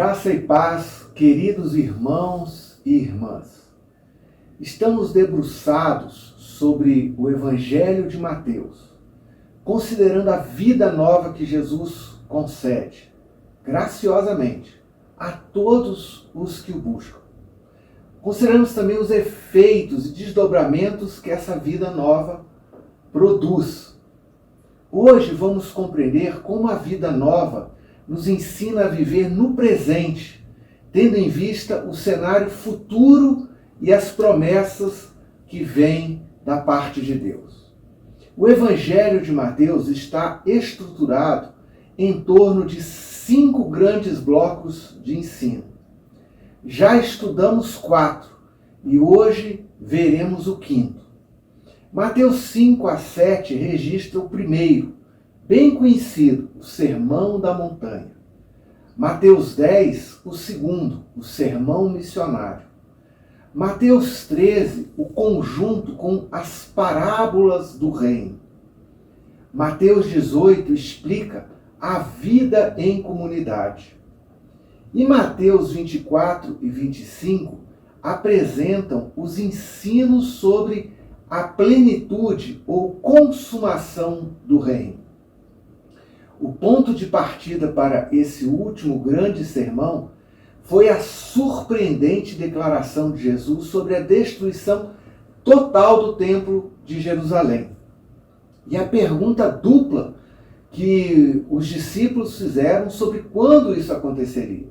Graça e paz, queridos irmãos e irmãs. Estamos debruçados sobre o Evangelho de Mateus, considerando a vida nova que Jesus concede, graciosamente, a todos os que o buscam. Consideramos também os efeitos e desdobramentos que essa vida nova produz. Hoje vamos compreender como a vida nova nos ensina a viver no presente, tendo em vista o cenário futuro e as promessas que vêm da parte de Deus. O Evangelho de Mateus está estruturado em torno de 5 grandes blocos de ensino. Já estudamos 4 e hoje veremos o 5º. Mateus 5 a 7 registra o primeiro, bem conhecido, o Sermão da Montanha. Mateus 10, o segundo, o Sermão Missionário. Mateus 13, o conjunto com as parábolas do reino. Mateus 18 explica a vida em comunidade. E Mateus 24 e 25 apresentam os ensinos sobre a plenitude ou consumação do reino. O ponto de partida para esse último grande sermão foi a surpreendente declaração de Jesus sobre a destruição total do Templo de Jerusalém. E a pergunta dupla que os discípulos fizeram sobre quando isso aconteceria.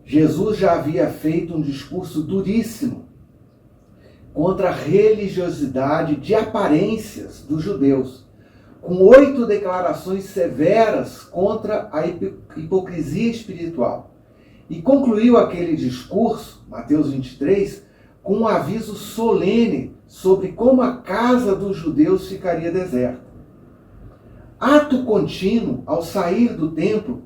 Jesus já havia feito um discurso duríssimo contra a religiosidade de aparências dos judeus, com 8 declarações severas contra a hipocrisia espiritual. E concluiu aquele discurso, Mateus 23, com um aviso solene sobre como a casa dos judeus ficaria deserta. Ato contínuo, ao sair do templo,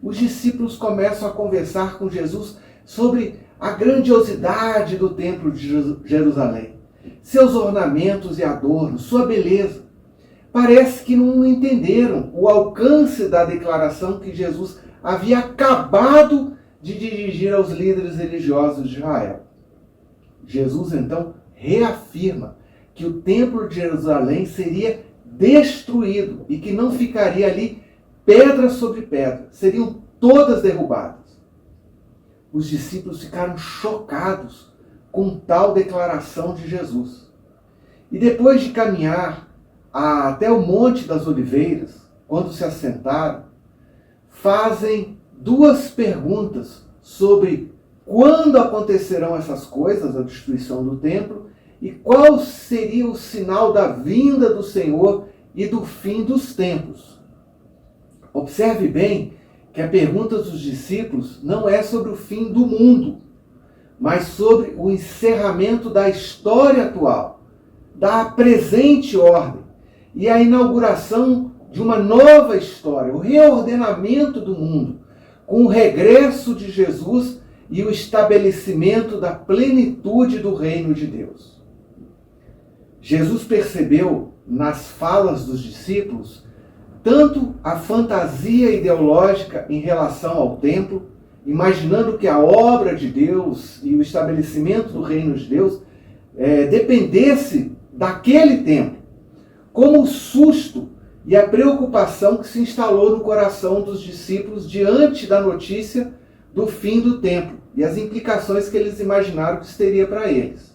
os discípulos começam a conversar com Jesus sobre a grandiosidade do templo de Jerusalém, seus ornamentos e adornos, sua beleza. Parece que não entenderam o alcance da declaração que Jesus havia acabado de dirigir aos líderes religiosos de Israel. Jesus, então, reafirma que o templo de Jerusalém seria destruído e que não ficaria ali pedra sobre pedra, seriam todas derrubadas. Os discípulos ficaram chocados com tal declaração de Jesus. E depois de caminhar até o Monte das Oliveiras, quando se assentaram, fazem 2 perguntas sobre quando acontecerão essas coisas, a destruição do templo, e qual seria o sinal da vinda do Senhor e do fim dos tempos. Observe bem que a pergunta dos discípulos não é sobre o fim do mundo, mas sobre o encerramento da história atual, da presente ordem, e a inauguração de uma nova história, o reordenamento do mundo, com o regresso de Jesus e o estabelecimento da plenitude do reino de Deus. Jesus percebeu nas falas dos discípulos tanto a fantasia ideológica em relação ao templo, imaginando que a obra de Deus e o estabelecimento do reino de Deus dependesse daquele templo, como o susto e a preocupação que se instalou no coração dos discípulos diante da notícia do fim do templo e as implicações que eles imaginaram que isso teria para eles.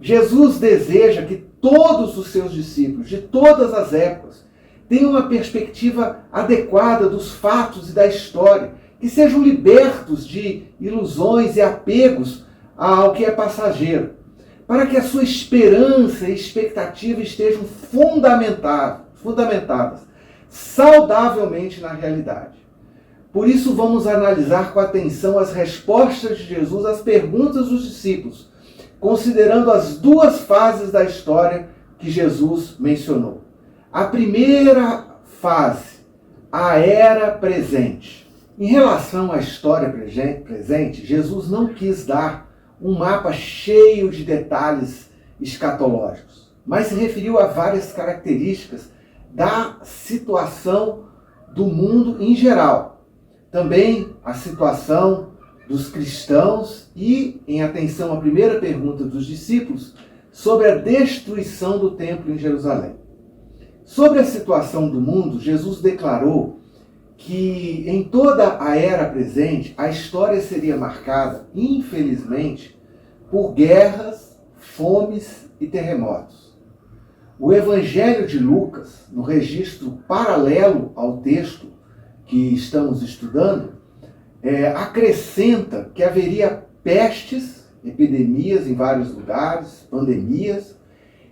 Jesus deseja que todos os seus discípulos, de todas as épocas, tenham uma perspectiva adequada dos fatos e da história, que sejam libertos de ilusões e apegos ao que é passageiro, para que a sua esperança e expectativa estejam fundamentadas saudavelmente na realidade. Por isso vamos analisar com atenção as respostas de Jesus às perguntas dos discípulos, considerando as 2 fases da história que Jesus mencionou. A primeira fase, a era presente. Em relação à história presente, Jesus não quis dar um mapa cheio de detalhes escatológicos, mas se referiu a várias características da situação do mundo em geral, também a situação dos cristãos e, em atenção à primeira pergunta dos discípulos, sobre a destruição do templo em Jerusalém. Sobre a situação do mundo, Jesus declarou que em toda a era presente, a história seria marcada, infelizmente, por guerras, fomes e terremotos. O Evangelho de Lucas, no registro paralelo ao texto que estamos estudando, acrescenta que haveria pestes, epidemias em vários lugares, pandemias,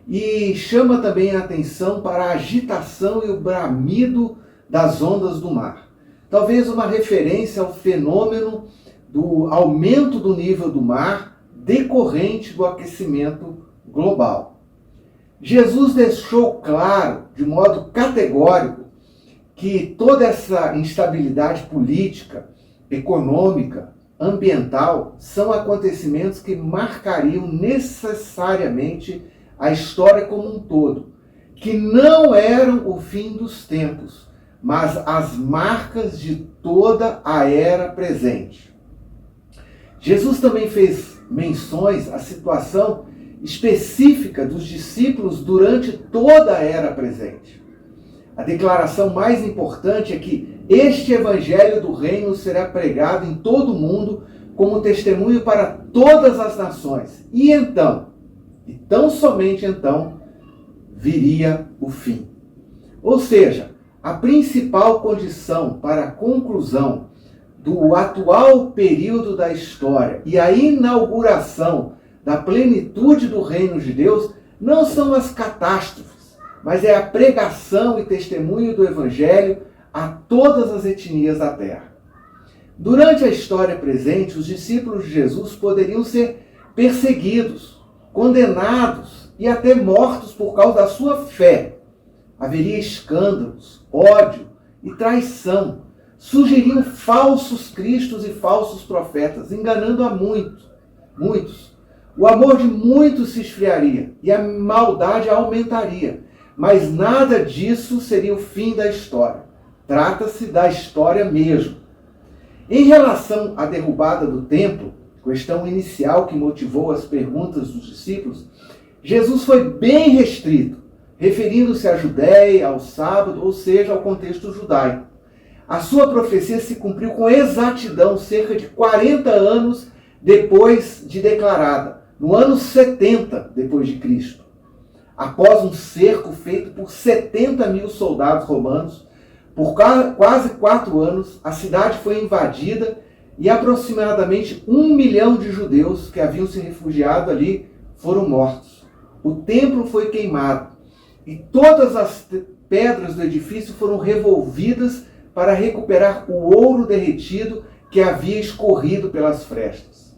e chama também a atenção para a agitação e o bramido das ondas do mar. Talvez uma referência ao fenômeno do aumento do nível do mar decorrente do aquecimento global. Jesus deixou claro, de modo categórico, que toda essa instabilidade política, econômica, ambiental, são acontecimentos que marcariam necessariamente a história como um todo, que não eram o fim dos tempos, mas as marcas de toda a era presente. Jesus também fez menções à situação específica dos discípulos durante toda a era presente. A declaração mais importante é que este evangelho do reino será pregado em todo o mundo como testemunho para todas as nações. E então, e tão somente então, viria o fim. Ou seja, a principal condição para a conclusão do atual período da história e a inauguração da plenitude do reino de Deus não são as catástrofes, mas é a pregação e testemunho do evangelho a todas as etnias da terra. Durante a história presente, os discípulos de Jesus poderiam ser perseguidos, condenados e até mortos por causa da sua fé. Haveria escândalos, ódio e traição. Surgiriam falsos cristos e falsos profetas, enganando a muitos. O amor de muitos se esfriaria e a maldade aumentaria. Mas nada disso seria o fim da história. Trata-se da história mesmo. Em relação à derrubada do templo, questão inicial que motivou as perguntas dos discípulos, Jesus foi bem restrito, referindo-se à Judéia, ao sábado, ou seja, ao contexto judaico. A sua profecia se cumpriu com exatidão cerca de 40 anos depois de declarada, no ano 70 depois de Cristo. Após um cerco feito por 70 mil soldados romanos, por quase 4 anos, a cidade foi invadida e aproximadamente 1 milhão de judeus que haviam se refugiado ali foram mortos. O templo foi queimado e todas as pedras do edifício foram revolvidas para recuperar o ouro derretido que havia escorrido pelas frestas.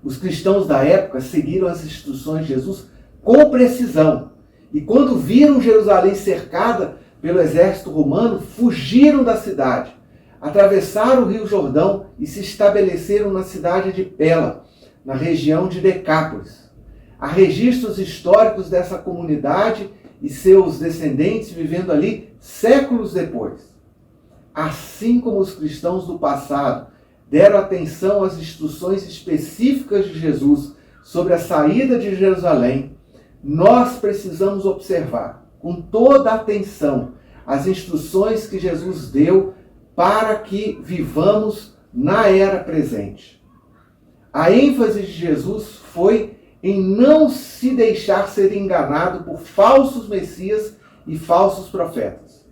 Os cristãos da época seguiram as instruções de Jesus com precisão e quando viram Jerusalém cercada pelo exército romano, fugiram da cidade, atravessaram o rio Jordão e se estabeleceram na cidade de Pela, na região de Decápolis. Há registros históricos dessa comunidade e seus descendentes vivendo ali séculos depois. Assim como os cristãos do passado deram atenção às instruções específicas de Jesus sobre a saída de Jerusalém, nós precisamos observar com toda a atenção as instruções que Jesus deu para que vivamos na era presente. A ênfase de Jesus foi em não se deixar ser enganado por falsos messias e falsos profetas.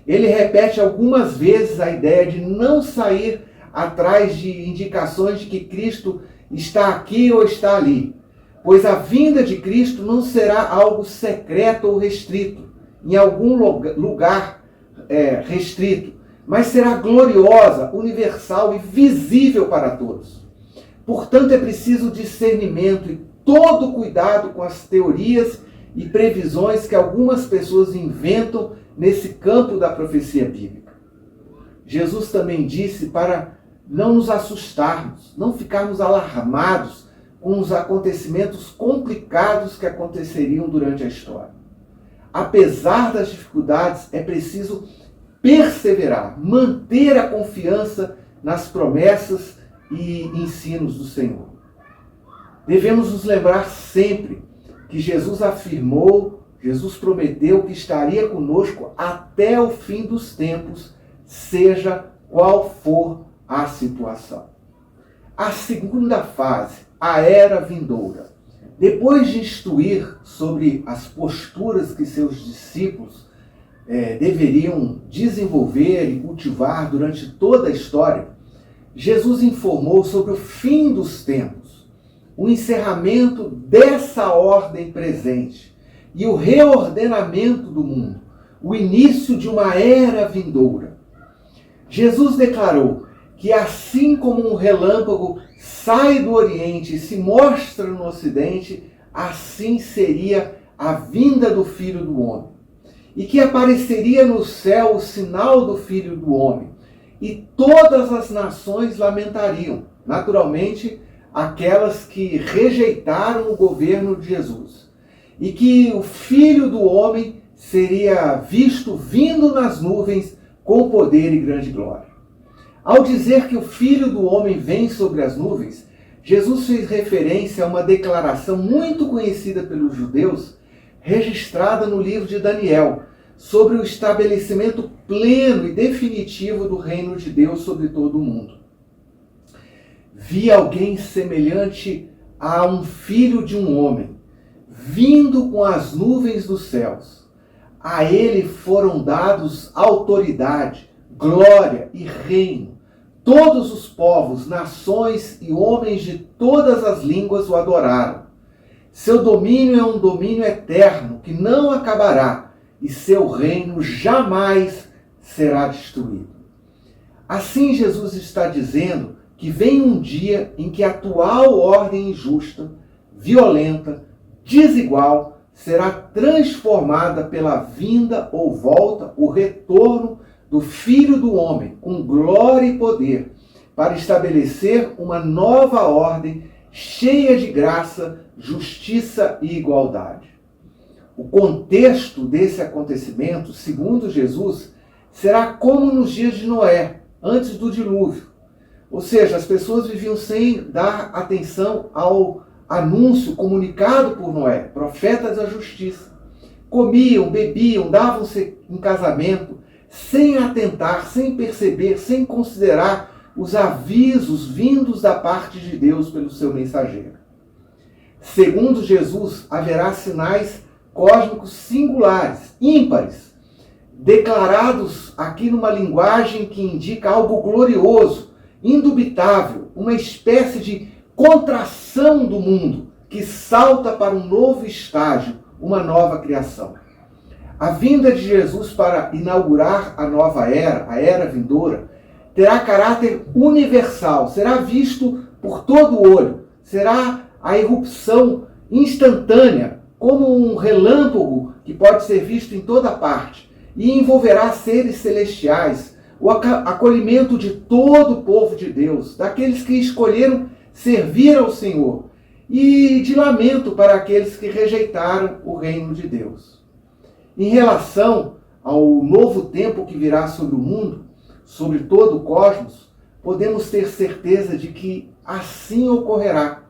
Ele repete algumas vezes a ideia de não sair atrás de indicações de que Cristo está aqui ou está ali, pois a vinda de Cristo não será algo secreto ou restrito, em algum lugar restrito, mas será gloriosa, universal e visível para todos. Portanto, é preciso discernimento e todo cuidado com as teorias e previsões que algumas pessoas inventam nesse campo da profecia bíblica. Jesus também disse para não nos assustarmos, não ficarmos alarmados com os acontecimentos complicados que aconteceriam durante a história. Apesar das dificuldades, é preciso perseverar, manter a confiança nas promessas e ensinos do Senhor. Devemos nos lembrar sempre que Jesus afirmou, Jesus prometeu que estaria conosco até o fim dos tempos, seja qual for a situação. A segunda fase, a era vindoura. Depois de instruir sobre as posturas que seus discípulos deveriam desenvolver e cultivar durante toda a história, Jesus informou sobre o fim dos tempos, o encerramento dessa ordem presente e o reordenamento do mundo, o início de uma era vindoura. Jesus declarou que assim como um relâmpago sai do Oriente e se mostra no Ocidente, assim seria a vinda do Filho do Homem. E que apareceria no céu o sinal do Filho do Homem. E todas as nações lamentariam, naturalmente, aquelas que rejeitaram o governo de Jesus. E que o Filho do Homem seria visto vindo nas nuvens com poder e grande glória. Ao dizer que o Filho do Homem vem sobre as nuvens, Jesus fez referência a uma declaração muito conhecida pelos judeus, registrada no livro de Daniel, sobre o estabelecimento pleno e definitivo do reino de Deus sobre todo o mundo. Vi alguém semelhante a um filho de um homem, vindo com as nuvens dos céus. A ele foram dados autoridade, glória e reino. Todos os povos, nações e homens de todas as línguas o adoraram. Seu domínio é um domínio eterno, que não acabará, e seu reino jamais será destruído. Assim Jesus está dizendo que vem um dia em que a atual ordem injusta, violenta, desigual, será transformada pela vinda ou volta, o retorno do Filho do Homem, com glória e poder, para estabelecer uma nova ordem cheia de graça, justiça e igualdade. O contexto desse acontecimento, segundo Jesus, será como nos dias de Noé, antes do dilúvio. Ou seja, as pessoas viviam sem dar atenção ao anúncio comunicado por Noé, profeta da justiça. Comiam, bebiam, davam-se em casamento, sem atentar, sem perceber, sem considerar os avisos vindos da parte de Deus pelo seu mensageiro. Segundo Jesus, haverá sinais cósmicos singulares, ímpares, declarados aqui numa linguagem que indica algo glorioso, indubitável, uma espécie de contração do mundo que salta para um novo estágio, uma nova criação. A vinda de Jesus para inaugurar a nova era, a era vindoura, terá caráter universal, será visto por todo o olho, será a irrupção instantânea, como um relâmpago que pode ser visto em toda parte, e envolverá seres celestiais, o acolhimento de todo o povo de Deus, daqueles que escolheram servir ao Senhor, e de lamento para aqueles que rejeitaram o reino de Deus. Em relação ao novo tempo que virá sobre o mundo, sobre todo o cosmos, podemos ter certeza de que assim ocorrerá.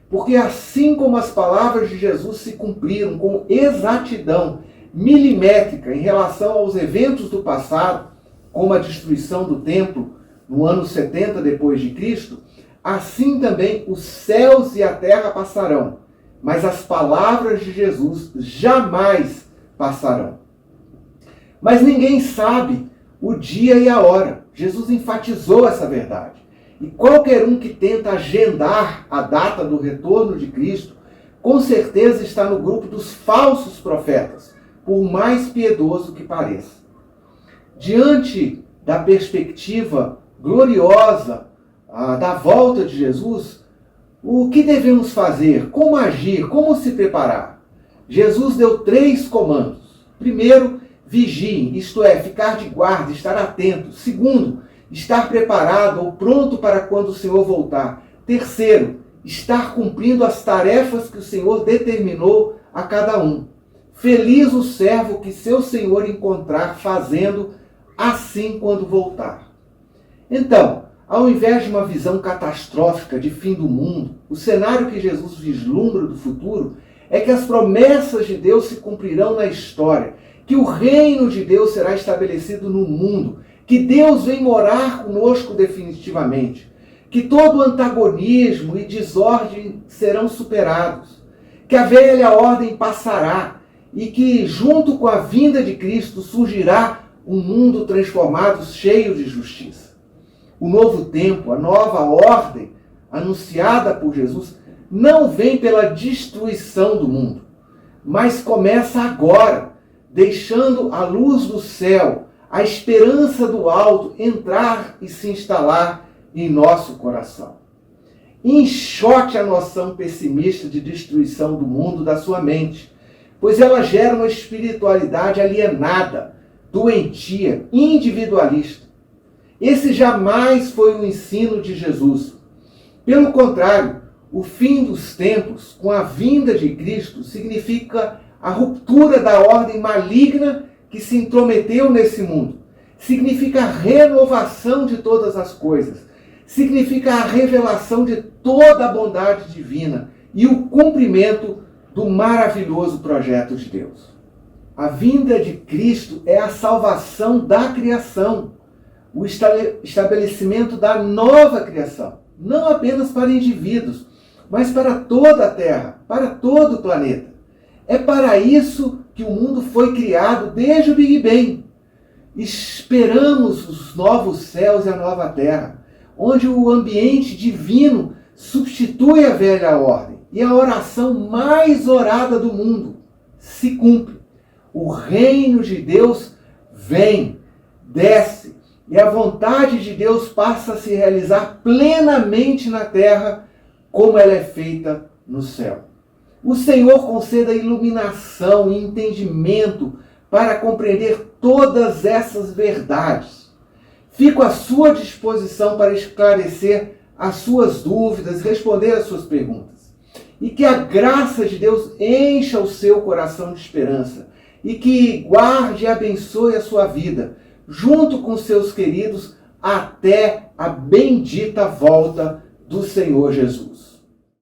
Porque assim como as palavras de Jesus se cumpriram com exatidão milimétrica em relação aos eventos do passado, como a destruição do templo no ano 70 depois de Cristo, assim também os céus e a terra passarão, mas as palavras de Jesus jamais passarão. Mas ninguém sabe o dia e a hora. Jesus enfatizou essa verdade. E qualquer um que tenta agendar a data do retorno de Cristo, com certeza está no grupo dos falsos profetas, por mais piedoso que pareça. Diante da perspectiva gloriosa da volta de Jesus, o que devemos fazer? Como agir? Como se preparar? Jesus deu 3 comandos. Primeiro, vigiem, isto é, ficar de guarda, estar atento. Segundo, estar preparado ou pronto para quando o Senhor voltar. Terceiro, estar cumprindo as tarefas que o Senhor determinou a cada um. Feliz o servo que seu Senhor encontrar fazendo assim quando voltar. Então, ao invés de uma visão catastrófica de fim do mundo, o cenário que Jesus vislumbra do futuro é que as promessas de Deus se cumprirão na história, que o reino de Deus será estabelecido no mundo, que Deus vem morar conosco definitivamente, que todo antagonismo e desordem serão superados, que a velha ordem passará e que, junto com a vinda de Cristo, surgirá um mundo transformado, cheio de justiça. O novo tempo, a nova ordem anunciada por Jesus, não vem pela destruição do mundo, mas começa agora, deixando a luz do céu, a esperança do alto entrar e se instalar em nosso coração. Enxote a noção pessimista de destruição do mundo da sua mente, pois ela gera uma espiritualidade alienada, doentia, individualista. Esse jamais foi o ensino de Jesus. Pelo contrário, o fim dos tempos, com a vinda de Cristo, significa a ruptura da ordem maligna que se intrometeu nesse mundo. Significa a renovação de todas as coisas. Significa a revelação de toda a bondade divina e o cumprimento do maravilhoso projeto de Deus. A vinda de Cristo é a salvação da criação, o estabelecimento da nova criação, não apenas para indivíduos, mas para toda a Terra, para todo o planeta. É para isso que o mundo foi criado desde o Big Bang. Esperamos os novos céus e a nova Terra, onde o ambiente divino substitui a velha ordem e a oração mais orada do mundo se cumpre. O reino de Deus vem, desce, e a vontade de Deus passa a se realizar plenamente na terra, como ela é feita no céu. O Senhor conceda iluminação e entendimento para compreender todas essas verdades. Fico à sua disposição para esclarecer as suas dúvidas, responder às suas perguntas. E que a graça de Deus encha o seu coração de esperança e que guarde e abençoe a sua vida, junto com seus queridos, até a bendita volta do Senhor Jesus.